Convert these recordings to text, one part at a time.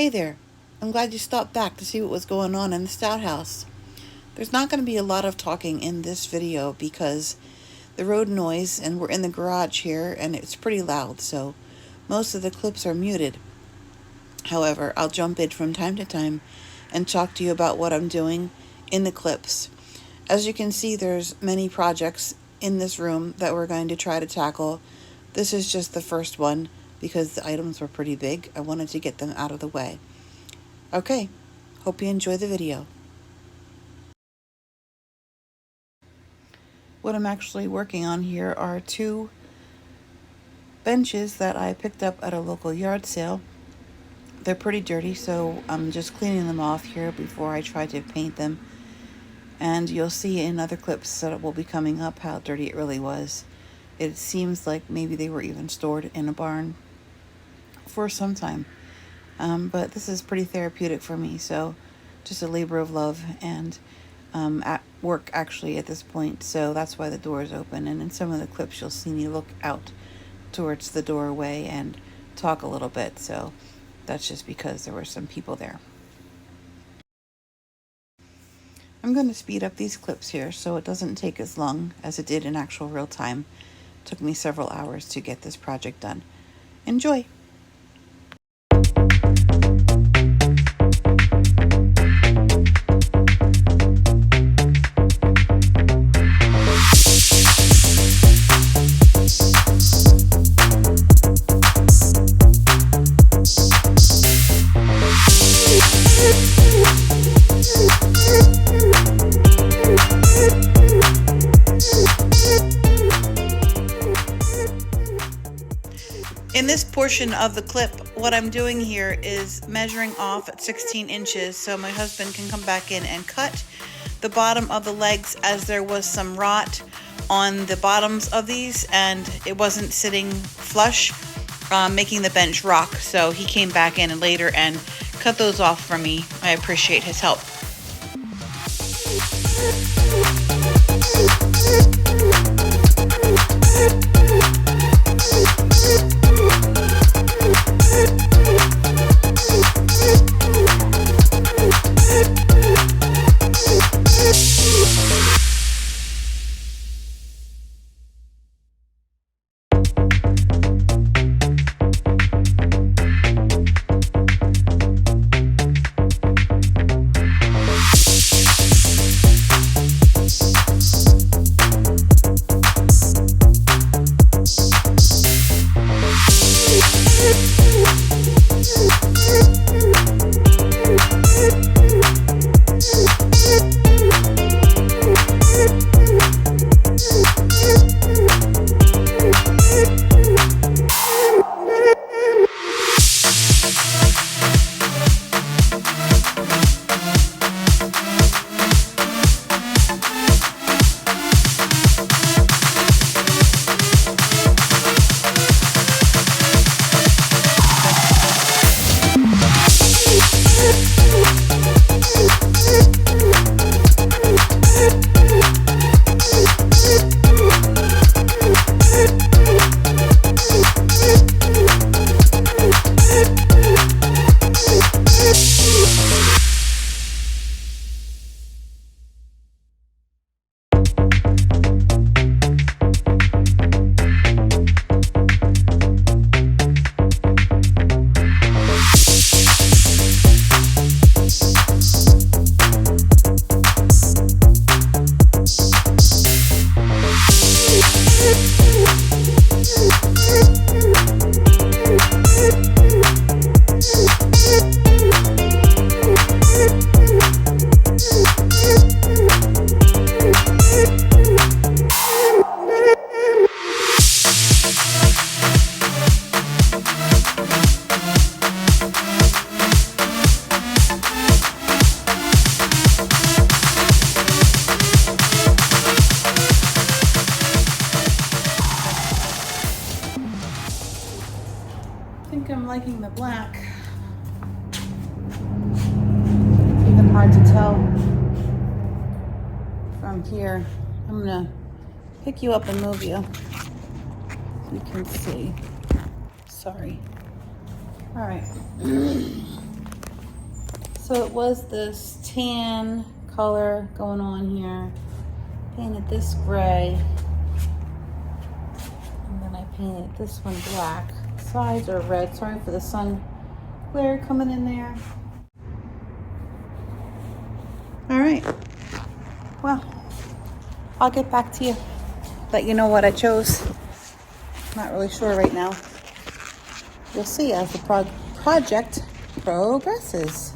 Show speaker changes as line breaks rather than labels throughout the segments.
Hey there, I'm glad you stopped back to see what was going on in the Stout House. There's not going to be a lot of talking in this video because the road noise, and we're in the garage here and it's pretty loud, so most of the clips are muted. However, I'll jump in from time to time and talk to you about what I'm doing in the clips. As you can see, there's many projects in this room that we're going to try to tackle. This is just the first one because the items were pretty big. I wanted to get them out of the way. Okay, hope you enjoy the video. What I'm actually working on here are 2 benches that I picked up at a local yard sale. They're pretty dirty, so I'm just cleaning them off here before I try to paint them. And you'll see in other clips that will be coming up how dirty it really was. It seems like maybe they were even stored in a barn for some time. But this is pretty therapeutic for me, so just a labor of love and at work actually at this point, so that's why the door is open. And in some of the clips you'll see me look out towards the doorway and talk a little bit, so that's just because there were some people there. I'm going to speed up these clips here so it doesn't take as long as it did in actual real time. It took me several hours to get this project done. Enjoy! In this portion of the clip, what I'm doing here is measuring off at 16 inches so my husband can come back in and cut the bottom of the legs, as there was some rot on the bottoms of these and it wasn't sitting flush, making the bench rock. So he came back in later and cut those off for me. I appreciate his help. I'm liking the black. Even hard to tell from here. I'm gonna pick you up and move you so you can see. Sorry. All right. So it was this tan color going on here. Painted this gray. And then I painted this one black. Sides are red. Sorry for the sun glare coming in there. All right. Well, I'll get back to you. Let you know what I chose. Not really sure right now. You'll see as the project progresses.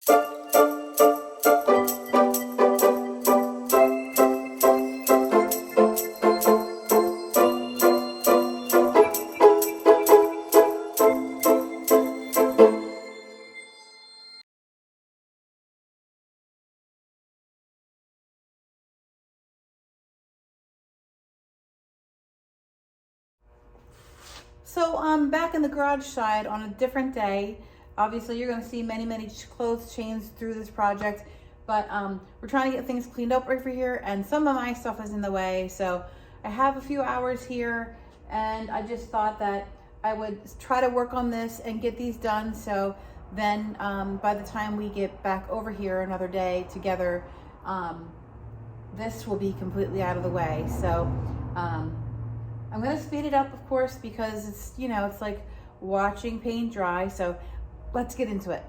So I'm back in the garage side on a different day. Obviously, you're going to see many clothes chains through this project, but we're trying to get things cleaned up over here, and some of my stuff is in the way. So I have a few hours here, and I just thought that I would try to work on this and get these done. So then by the time we get back over here another day together, this will be completely out of the way. So I'm gonna speed it up, of course, because it's, you know, it's like watching paint dry. So let's get into it.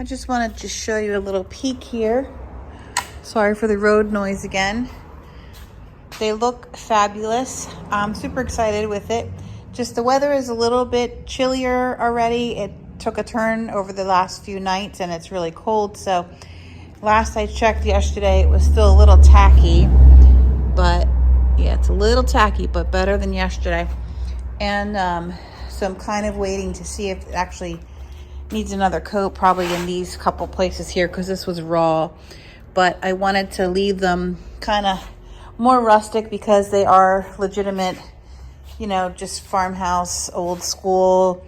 just want to show you a little peek here. Sorry for the road noise again. They look fabulous. I'm super excited with it. Just the weather is a little bit chillier already. It took a turn over the last few nights and it's really cold. So last I checked yesterday, it was still a little tacky, but yeah, it's a little tacky, but better than yesterday. And so I'm kind of waiting to see if it actually needs another coat, probably in these couple places here, because this was raw. But I wanted to leave them kind of more rustic because they are legitimate, you know, just farmhouse, old school,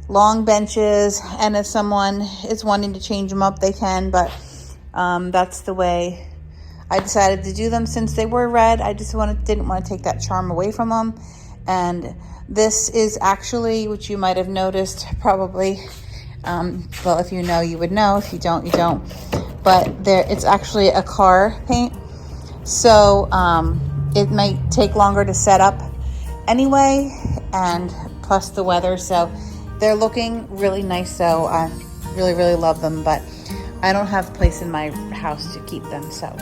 long benches. And if someone is wanting to change them up, they can. But that's the way I decided to do them. Since they were red, I just didn't want to take that charm away from them. And this is actually, which you might have noticed probably, well, if you know, you would know. If you don't, you don't. But it's actually a car paint. So it might take longer to set up anyway, and plus the weather. So they're looking really nice. So I really, really love them. But I don't have a place in my house to keep them. So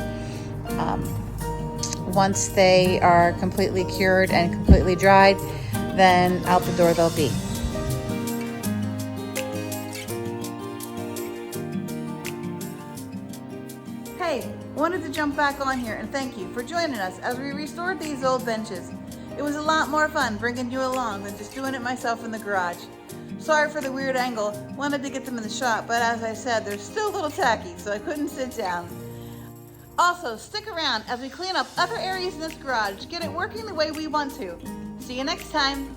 once they are completely cured and completely dried, then out the door they'll be. Hey, wanted to jump back on here and thank you for joining us as we restored these old benches. It was a lot more fun bringing you along than just doing it myself in the garage. Sorry for the weird angle, wanted to get them in the shot, but as I said, they're still a little tacky, so I couldn't sit down. Also, stick around as we clean up other areas in this garage, get it working the way we want to. See you next time.